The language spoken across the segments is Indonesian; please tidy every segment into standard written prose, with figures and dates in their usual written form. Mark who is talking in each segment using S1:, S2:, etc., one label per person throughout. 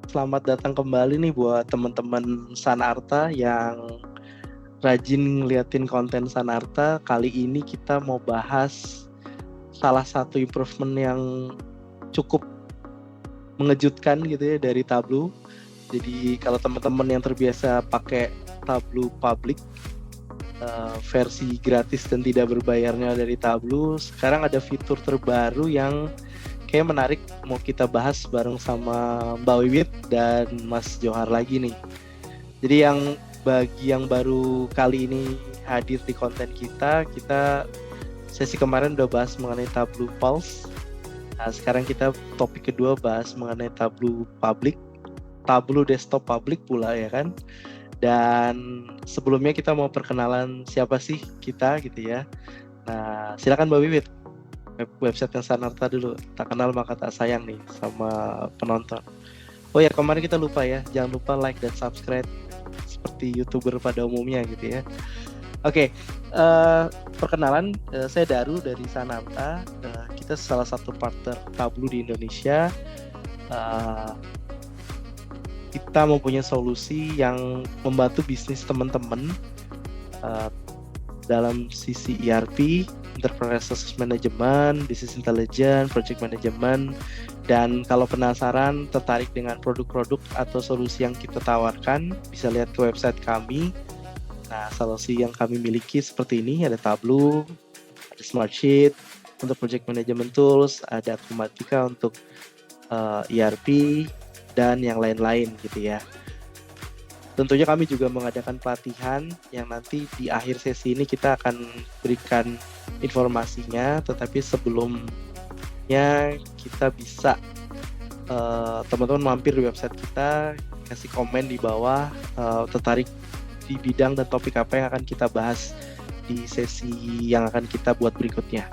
S1: Selamat datang kembali nih buat teman-teman Sanarta yang rajin ngeliatin konten Sanarta. Kali ini kita mau bahas salah satu improvement yang cukup mengejutkan gitu ya dari Tableau. Jadi kalau teman-teman yang terbiasa pakai Tableau Public, versi gratis dan tidak berbayarnya dari Tableau, sekarang ada fitur terbaru yang kayak menarik, mau kita bahas bareng sama Mbak Wiwit dan Mas Johar lagi nih. Jadi bagi yang baru kali ini hadir di konten kita sesi kemarin udah bahas mengenai Tableau Pulse. Nah, sekarang kita topik kedua bahas mengenai Tableau Public, Tableau Desktop Public pula ya kan. Dan sebelumnya kita mau perkenalan siapa sih kita gitu ya. Nah, silakan Mbak Wiwit. Website yang Sanarta dulu, tak kenal maka tak sayang nih sama penonton. Oh ya, kemarin kita lupa ya, jangan lupa like dan subscribe seperti YouTuber pada umumnya gitu ya. Oke, perkenalan, saya Daru dari Sanarta. Kita salah satu partner Tableau di Indonesia. Kita mempunyai solusi yang membantu bisnis teman-teman dalam sisi ERP, Enterprise Resource Management, Business Intelligence, Project Management, dan kalau penasaran, tertarik dengan produk-produk atau solusi yang kita tawarkan, bisa lihat ke website kami. Nah, solusi yang kami miliki seperti ini, ada Tableau, ada Smartsheet untuk Project Management Tools, ada Akumatica untuk ERP, dan yang lain-lain gitu ya. Tentunya kami juga mengadakan pelatihan yang nanti di akhir sesi ini kita akan berikan informasinya, tetapi sebelumnya kita bisa teman-teman mampir di website kita, kasih komen di bawah tertarik di bidang dan topik apa yang akan kita bahas di sesi yang akan kita buat berikutnya.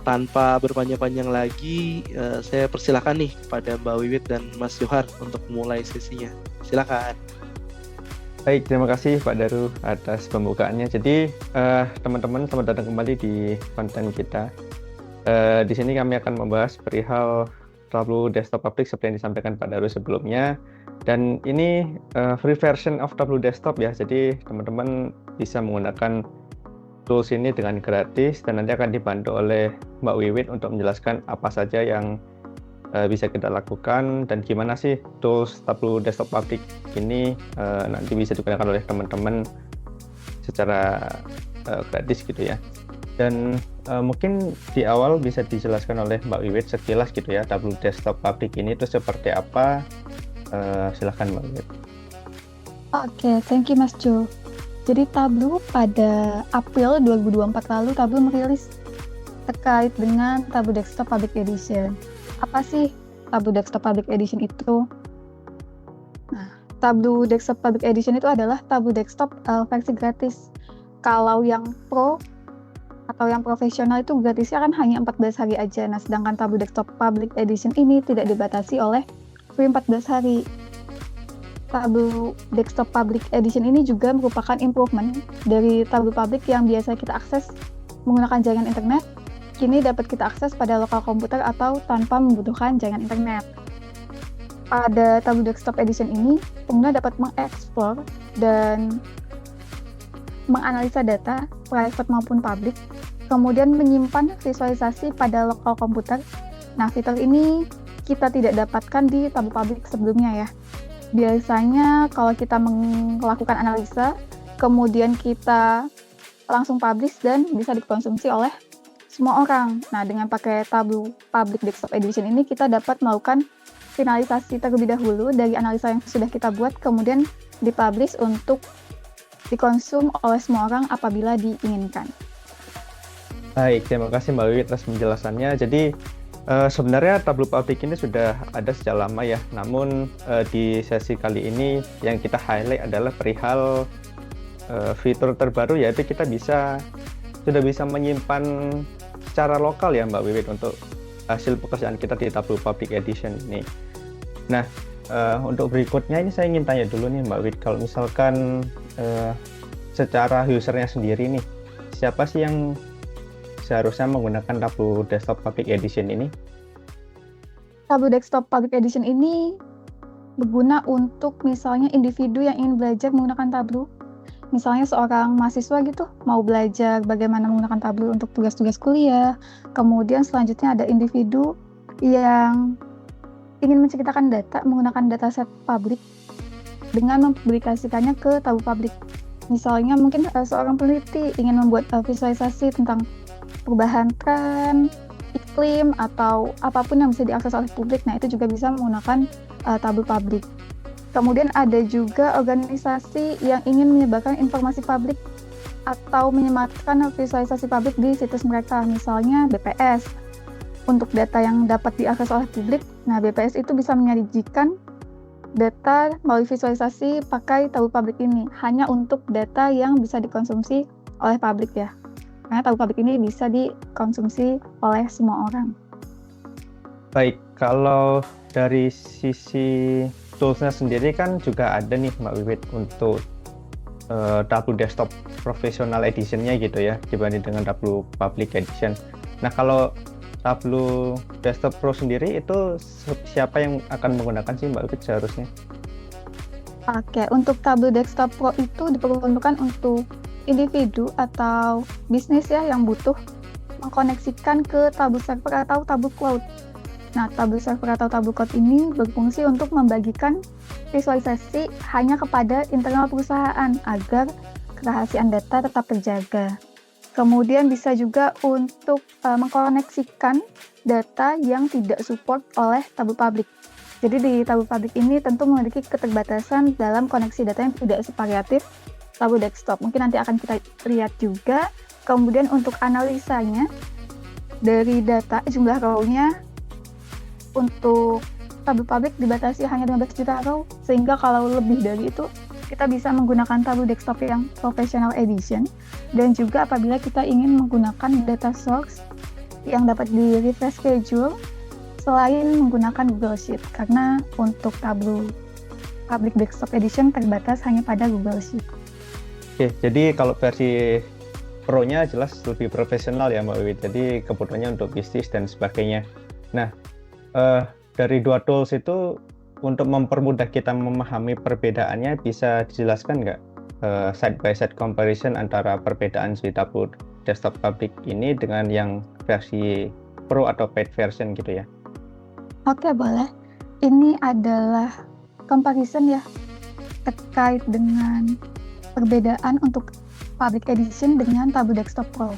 S1: Tanpa berpanjang-panjang lagi, saya persilakan nih kepada Mbak Wiwit dan Mas Johar untuk mulai sesinya. Silakan.
S2: Baik, terima kasih Pak Daru atas pembukaannya. Jadi teman-teman, selamat datang kembali di konten kita. Di sini kami akan membahas perihal Tableau Desktop Public seperti yang disampaikan Pak Daru sebelumnya. Dan ini free version of Tableau Desktop ya. Jadi teman-teman bisa menggunakan tools ini dengan gratis dan nanti akan dibantu oleh Mbak Wiwit untuk menjelaskan apa saja yang bisa kita lakukan dan gimana sih tools Tableau Desktop Public ini nanti bisa digunakan oleh teman-teman secara gratis gitu ya. Dan mungkin di awal bisa dijelaskan oleh Mbak Wiwit sekilas gitu ya, Tableau Desktop Public ini itu seperti apa. Silahkan Mbak Wiwit.
S3: Oke, thank you Mas Jo. Jadi Tableau pada April 2024 lalu Tableau merilis terkait dengan Tableau Desktop Public Edition. Apa sih Tableau Desktop Public Edition itu? Nah, Tableau Desktop Public Edition itu adalah Tableau Desktop versi gratis. Kalau yang pro atau yang profesional itu gratisnya kan hanya 14 hari aja. Nah, sedangkan Tableau Desktop Public Edition ini tidak dibatasi oleh free 14 hari. Tableau Desktop Public Edition ini juga merupakan improvement dari Tableau Public yang biasa kita akses menggunakan jaringan internet. Kini dapat kita akses pada lokal komputer atau tanpa membutuhkan jaringan internet. Pada Tableau Desktop Edition ini, pengguna dapat mengeksplor dan menganalisa data, private maupun public, kemudian menyimpan visualisasi pada lokal komputer. Nah, fitur ini kita tidak dapatkan di Tableau Public sebelumnya ya. Biasanya kalau kita melakukan analisa, kemudian kita langsung publish dan bisa dikonsumsi oleh semua orang. Nah, dengan pakai Tableau Public Desktop Edition ini kita dapat melakukan finalisasi terlebih dahulu dari analisa yang sudah kita buat, kemudian dipublish untuk dikonsum oleh semua orang apabila diinginkan.
S2: Baik, terima kasih Mbak Wiwit atas penjelasannya. Jadi sebenarnya Tableau Public ini sudah ada sejak lama ya, namun di sesi kali ini yang kita highlight adalah perihal fitur terbaru, yaitu kita sudah bisa menyimpan secara lokal ya Mbak Wiwit untuk hasil pekerjaan kita di Tableau Public Edition ini. Nah, untuk berikutnya ini saya ingin tanya dulu nih Mbak Wiwit, kalau misalkan secara usernya sendiri nih, siapa sih yang seharusnya menggunakan Tableau Desktop Public Edition ini?
S3: Tableau Desktop Public Edition ini berguna untuk misalnya individu yang ingin belajar menggunakan Tableau. Misalnya seorang mahasiswa gitu mau belajar bagaimana menggunakan Tableau untuk tugas-tugas kuliah. Kemudian selanjutnya ada individu yang ingin menceritakan data menggunakan dataset publik dengan mempublikasikannya ke Tableau publik. Misalnya mungkin seorang peneliti ingin membuat visualisasi tentang perubahan tren, iklim, atau apapun yang bisa diakses oleh publik. Nah, itu juga bisa menggunakan Tableau publik. Kemudian ada juga organisasi yang ingin menyebarkan informasi publik atau menyematkan visualisasi publik di situs mereka, misalnya BPS. Untuk data yang dapat diakses oleh publik, nah BPS itu bisa menyajikan data melalui visualisasi pakai Tableau publik ini, hanya untuk data yang bisa dikonsumsi oleh publik ya. Karena Tableau publik ini bisa dikonsumsi oleh semua orang.
S2: Baik, kalau dari sisi toolsnya sendiri kan juga ada nih Mbak Wiwit untuk Tableau Desktop Professional Edition-nya gitu ya, dibanding dengan Tableau Public Edition. Nah, kalau Tableau Desktop Pro sendiri itu siapa yang akan menggunakan sih Mbak Wiwit seharusnya?
S3: Oke, untuk Tableau Desktop Pro itu diperuntukkan untuk individu atau bisnis ya yang butuh mengkoneksikan ke Tableau Server atau Tableau Cloud. Nah, Tableau Server atau Tableau Cloud ini berfungsi untuk membagikan visualisasi hanya kepada internal perusahaan agar kerahasiaan data tetap terjaga. Kemudian bisa juga untuk mengkoneksikan data yang tidak support oleh Tableau Public. Jadi di Tableau Public ini tentu memiliki keterbatasan dalam koneksi data yang tidak sevariatif Tableau Desktop. Mungkin nanti akan kita lihat juga. Kemudian untuk analisanya dari data jumlah row-nya untuk Tableau Public dibatasi hanya 15 juta row, sehingga kalau lebih dari itu kita bisa menggunakan Tableau Desktop yang Professional Edition. Dan juga apabila kita ingin menggunakan data source yang dapat di-refresh schedule selain menggunakan Google Sheet, karena untuk Tableau Public Desktop Edition terbatas hanya pada Google Sheet.
S2: Oke, jadi kalau versi Pro-nya jelas lebih profesional ya Mbak Wiwit, jadi kebutuhannya untuk bisnis dan sebagainya. Nah, dari dua tools itu untuk mempermudah kita memahami perbedaannya, bisa dijelaskan nggak side by side comparison antara perbedaan si Tableau Desktop Public ini dengan yang versi Pro atau paid version gitu ya?
S3: Oke, boleh. Ini adalah comparison ya terkait dengan perbedaan untuk Public Edition dengan Tableau Desktop Pro.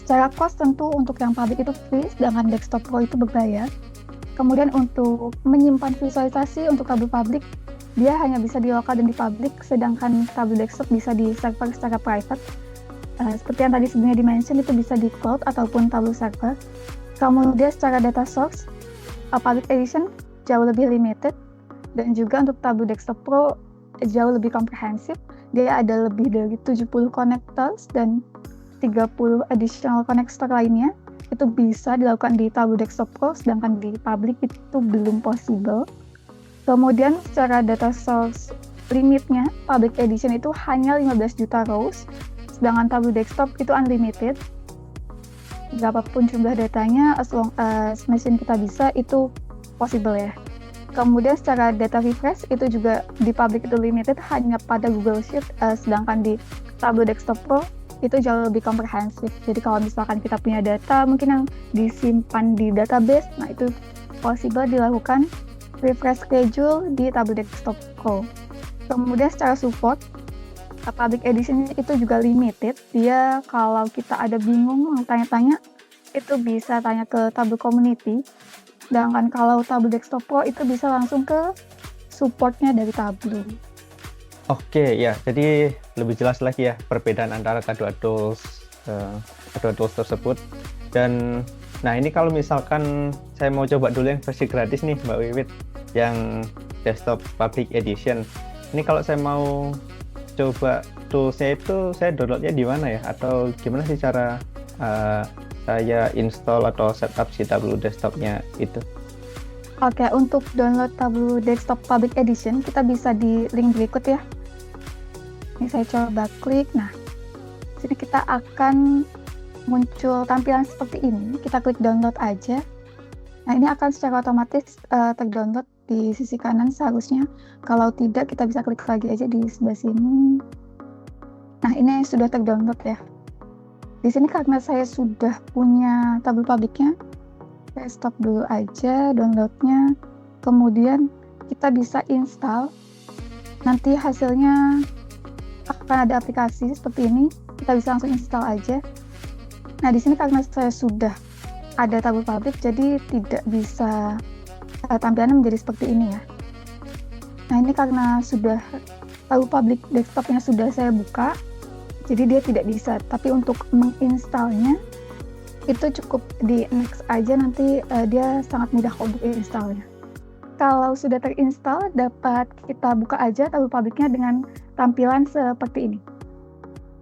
S3: Secara cost tentu untuk yang public itu free, sedangkan Desktop Pro itu berbayar. Kemudian untuk menyimpan visualisasi untuk Tableau Public, dia hanya bisa di lokal dan di public, sedangkan Tableau Desktop bisa di server secara private. Seperti yang tadi sebelumnya di-mention, itu bisa di cloud ataupun Tableau server. Kemudian secara data source, Public Edition jauh lebih limited, dan juga untuk Tableau Desktop Pro jauh lebih komprehensif. Dia ada lebih dari 70 connectors dan 30 additional connector lainnya. Itu bisa dilakukan di Tableau Desktop Pro, sedangkan di public itu belum possible. Kemudian secara data source limitnya, Public Edition itu hanya 15 juta rows, sedangkan Tableau Desktop itu unlimited. Berapapun jumlah datanya, as long as machine kita bisa, itu possible ya. Kemudian secara data refresh itu juga di public itu limited hanya pada Google Sheet, sedangkan di Tableau Desktop Pro itu jauh lebih komprehensif. Jadi kalau misalkan kita punya data mungkin yang disimpan di database, nah itu possible dilakukan refresh schedule di Tableau Desktop Pro. Kemudian secara support, Public Edition itu juga limited. Dia kalau kita ada bingung mau tanya-tanya, itu bisa tanya ke Tableau Community. Sedangkan kalau Tableau Desktop Pro itu bisa langsung ke supportnya dari Tableau.
S2: Oke, ya, jadi lebih jelas lagi ya perbedaan antara kedua tools tersebut. Dan nah ini kalau misalkan saya mau coba dulu yang versi gratis nih Mbak Wiwit, yang Desktop Public Edition. Ini kalau saya mau coba toolsnya itu, saya downloadnya di mana ya? Atau gimana sih cara saya install atau setup si Tableau Desktopnya itu?
S3: Oke, untuk download Tableau Desktop Public Edition, kita bisa di link berikut ya. Ini saya coba klik. Nah, sini kita akan muncul tampilan seperti ini. Kita klik download aja. Nah, ini akan secara otomatis terdownload di sisi kanan seharusnya. Kalau tidak, kita bisa klik lagi aja di sebelah sini. Nah, ini sudah terdownload ya. Di sini karena saya sudah punya tabel publiknya, saya stop dulu aja downloadnya. Kemudian kita bisa install. Nanti hasilnya akan ada aplikasi seperti ini. Kita bisa langsung install aja. Nah, di sini karena saya sudah ada tabel publik, jadi tidak bisa tampilannya menjadi seperti ini ya. Nah, ini karena sudah tabel publik desktopnya sudah saya buka, jadi dia tidak bisa. Tapi untuk menginstalnya itu cukup di next aja, nanti dia sangat mudah kok untuk installnya. Kalau sudah terinstall, dapat kita buka aja tabel publiknya dengan tampilan seperti ini.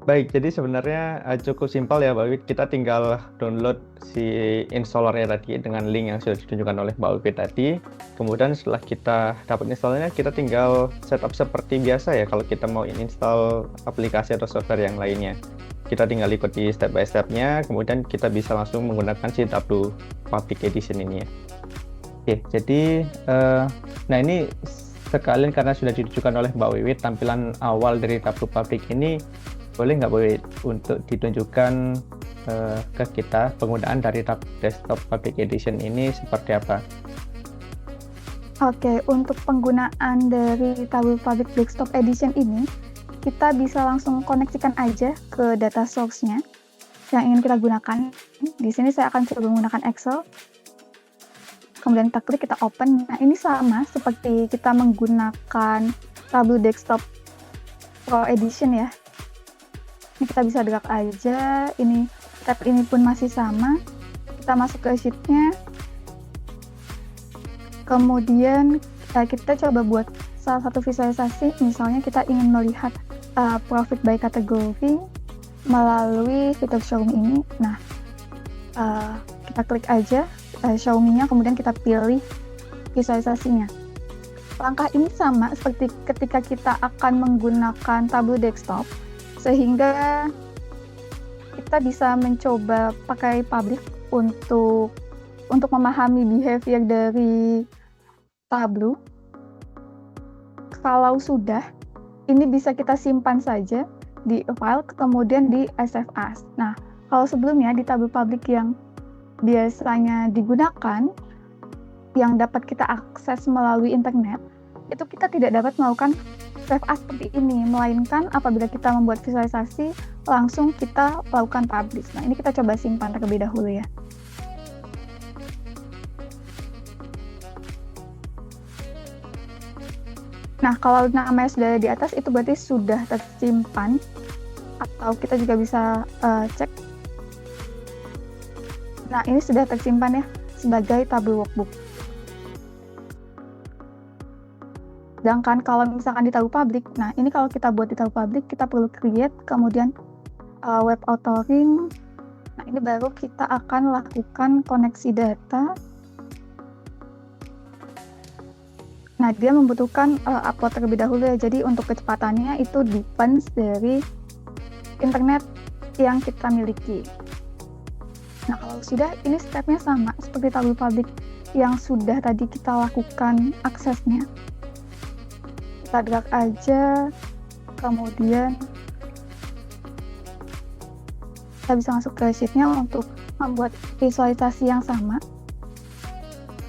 S2: Baik, jadi sebenarnya cukup simpel ya Mbak Wiwit. Kita tinggal download si installernya tadi dengan link yang sudah ditunjukkan oleh Mbak Wiwit tadi. Kemudian setelah kita dapat installernya, kita tinggal setup seperti biasa ya kalau kita mau install aplikasi atau software yang lainnya. Kita tinggal ikuti step by step-nya, kemudian kita bisa langsung menggunakan si Tableau Public Edition ini ya. Oke, jadi nah ini sekalian karena sudah ditunjukkan oleh Mbak Wiwit tampilan awal dari Tableau Public ini, boleh nggak Mbak Wiwit untuk ditunjukkan ke kita penggunaan dari Desktop Public Edition ini seperti apa?
S3: Oke, untuk penggunaan dari Tableau Public Desktop Edition ini, kita bisa langsung koneksikan aja ke data source-nya yang ingin kita gunakan. Di sini saya akan coba menggunakan Excel. Kemudian kita klik, kita open. Nah, ini sama seperti kita menggunakan Tableau Desktop Pro Edition ya. Ini kita bisa drag aja. Ini tab ini pun masih sama. Kita masuk ke sheet-nya. Kemudian kita coba buat salah satu visualisasi. Misalnya kita ingin melihat profit by kategori melalui fitur show me ini. Nah, kita klik aja show me-nya, kemudian kita pilih visualisasinya. Langkah ini sama seperti ketika kita akan menggunakan Tableau Desktop, sehingga kita bisa mencoba pakai public untuk memahami behavior dari Tableau. Kalau sudah, ini bisa kita simpan saja di file, kemudian di save as. Nah, kalau sebelumnya di Tableau Public yang biasanya digunakan, yang dapat kita akses melalui internet, itu kita tidak dapat melakukan save as seperti ini, melainkan apabila kita membuat visualisasi, langsung kita lakukan publish. Nah, ini kita coba simpan terlebih dahulu ya. Nah, kalau namanya sudah ada di atas, itu berarti sudah tersimpan, atau kita juga bisa cek. Nah, ini sudah tersimpan ya, sebagai Tableau Workbook. Sedangkan kalau misalkan di Tableau Public, nah ini kalau kita buat di Tableau Public, kita perlu create, kemudian web authoring. Nah, ini baru kita akan lakukan koneksi data. Nah, dia membutuhkan upload terlebih dahulu ya. Jadi untuk kecepatannya itu depends dari internet yang kita miliki. Nah, kalau sudah, ini stepnya sama seperti Tableau Public yang sudah tadi kita lakukan aksesnya. Kita drag aja, kemudian kita bisa masuk ke sheet-nya untuk membuat visualisasi yang sama.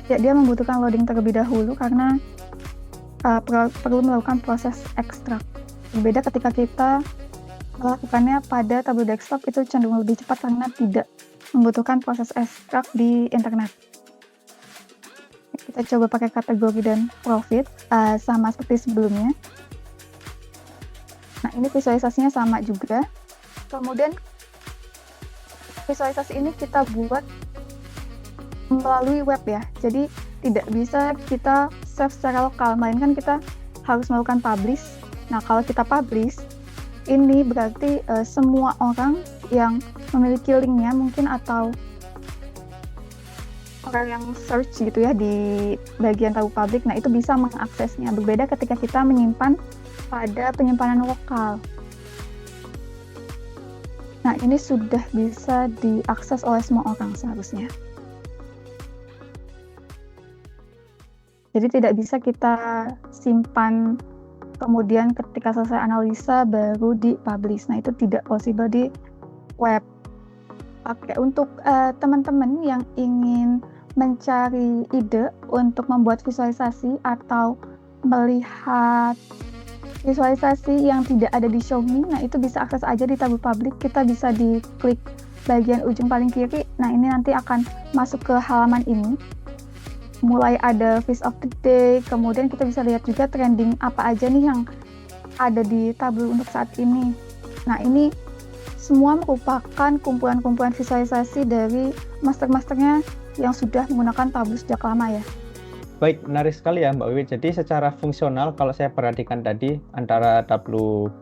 S3: Ya, dia membutuhkan loading terlebih dahulu karena perlu melakukan proses ekstrak. Berbeda ketika kita melakukannya pada Tableau Desktop, itu cenderung lebih cepat karena tidak membutuhkan proses ekstrak di internet. Kita coba pakai kategori dan profit sama seperti sebelumnya. Nah, ini visualisasinya sama juga. Kemudian visualisasi ini kita buat melalui web ya. Jadi tidak bisa kita save secara lokal, melainkan kita harus melakukan publish. Nah, kalau kita publish, ini berarti semua orang yang memiliki linknya mungkin, atau orang yang search gitu ya di bagian Tableau Public, nah itu bisa mengaksesnya. Berbeda ketika kita menyimpan pada penyimpanan lokal. Nah, ini sudah bisa diakses oleh semua orang seharusnya. Jadi tidak bisa kita simpan kemudian ketika selesai analisa baru di-publish. Nah, itu tidak possible di web. Oke, untuk teman-teman yang ingin mencari ide untuk membuat visualisasi atau melihat visualisasi yang tidak ada di Xiaomi, nah itu bisa akses aja di tabel publik. Kita bisa diklik bagian ujung paling kiri. Nah, ini nanti akan masuk ke halaman ini. Mulai ada Fish of the Day, kemudian kita bisa lihat juga trending apa aja nih yang ada di tabel untuk saat ini. Nah, ini semua merupakan kumpulan-kumpulan visualisasi dari master-masternya yang sudah menggunakan tabel sejak lama ya.
S2: Baik, menarik sekali ya Mbak Wiwit. Jadi secara fungsional kalau saya perhatikan tadi antara tableau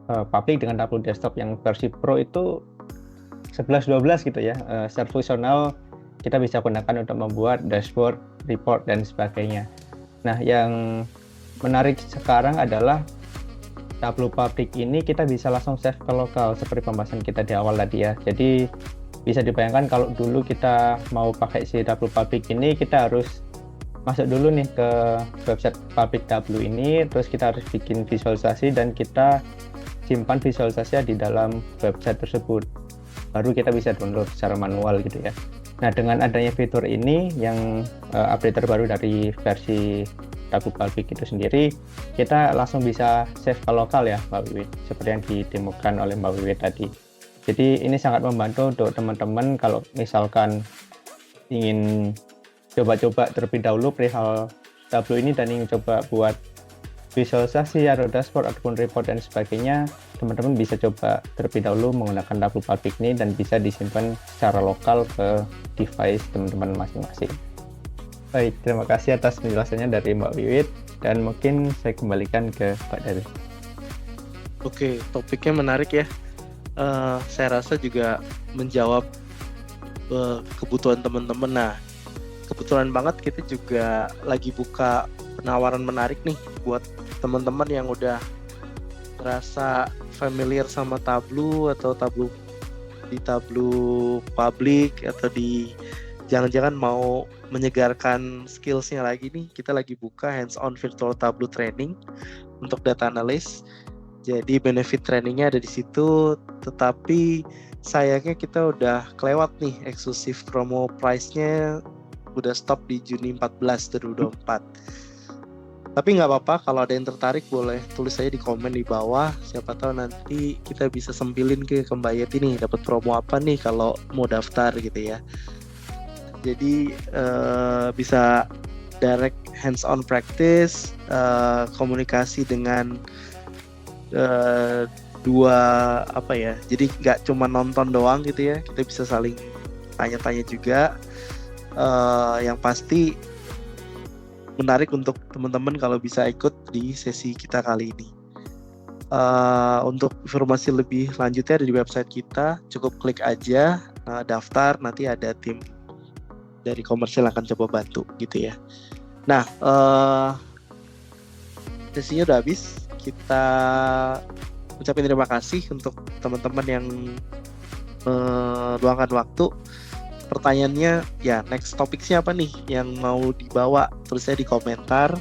S2: public dengan tableau desktop yang versi Pro itu 11-12 gitu ya. Secara fungsional kita bisa gunakan untuk membuat dashboard, report, dan sebagainya. Nah, yang menarik sekarang adalah tableau public ini kita bisa langsung save ke lokal seperti pembahasan kita di awal tadi ya. Jadi bisa dibayangkan kalau dulu kita mau pakai si tableau public ini, kita harus masuk dulu nih ke website public tableau ini, terus kita harus bikin visualisasi dan kita simpan visualisasinya di dalam website tersebut. Baru kita bisa download secara manual gitu ya. Nah, dengan adanya fitur ini yang update terbaru dari versi tableau public itu sendiri, kita langsung bisa save ke lokal ya Mbak Wiwit, seperti yang didemokan oleh Mbak Wiwit tadi. Jadi ini sangat membantu untuk teman-teman kalau misalkan ingin coba-coba terlebih dahulu perihal tableau ini dan ingin coba buat visualisasi atau dashboard ataupun report dan sebagainya, teman-teman bisa coba terlebih dahulu menggunakan tableau public ini dan bisa disimpan secara lokal ke device teman-teman masing-masing. Baik, terima kasih atas penjelasannya dari Mbak Wiwit dan mungkin saya kembalikan ke Pak Daru.
S1: Oke, topiknya menarik ya. Saya rasa juga menjawab kebutuhan teman-teman. Nah, kebetulan banget kita juga lagi buka penawaran menarik nih buat teman-teman yang udah merasa familiar sama Tableau atau di Tableau public atau di jangan-jangan mau menyegarkan skills-nya lagi nih. Kita lagi buka hands-on virtual Tableau training untuk data analyst. Jadi benefit trainingnya ada di situ, tetapi sayangnya kita udah kelewat nih eksklusif promo price-nya udah stop di Juni 14 2024. Tapi nggak apa-apa, kalau ada yang tertarik boleh tulis aja di komen di bawah. Siapa tahu nanti kita bisa sempilin ke Mbak Yeti nih, dapat promo apa nih kalau mau daftar gitu ya. Jadi bisa direct hands-on practice, komunikasi dengan dua apa ya. Jadi nggak cuma nonton doang gitu ya. Kita bisa saling tanya-tanya juga. Yang pasti menarik untuk teman-teman kalau bisa ikut di sesi kita kali ini. Untuk informasi lebih lanjutnya ada di website kita, cukup klik aja daftar, nanti ada tim dari komersial akan coba bantu gitu ya. Nah, sesinya udah habis. Kita ucapin terima kasih untuk teman-teman yang meluangkan waktu. Pertanyaannya ya, next topik siapa nih yang mau dibawa, tulisnya di komentar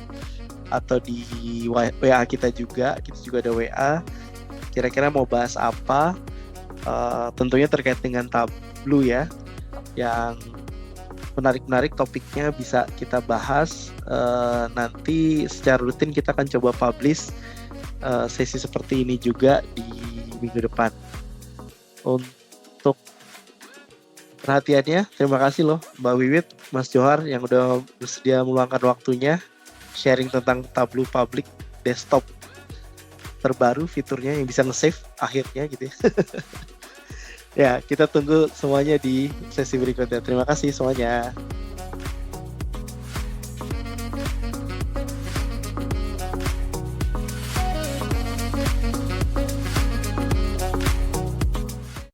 S1: atau di WA kita juga ada WA. Kira-kira mau bahas apa, tentunya terkait dengan Tableau ya, yang menarik-menarik topiknya bisa kita bahas. Nanti secara rutin kita akan coba publish sesi seperti ini juga di minggu depan. Untuk perhatiannya, terima kasih loh Mbak Wiwit, Mas Johar yang udah bersedia meluangkan waktunya sharing tentang Tableau Public Desktop terbaru, fiturnya yang bisa nge-save akhirnya gitu ya. Ya, kita tunggu semuanya di sesi berikutnya. Terima kasih semuanya.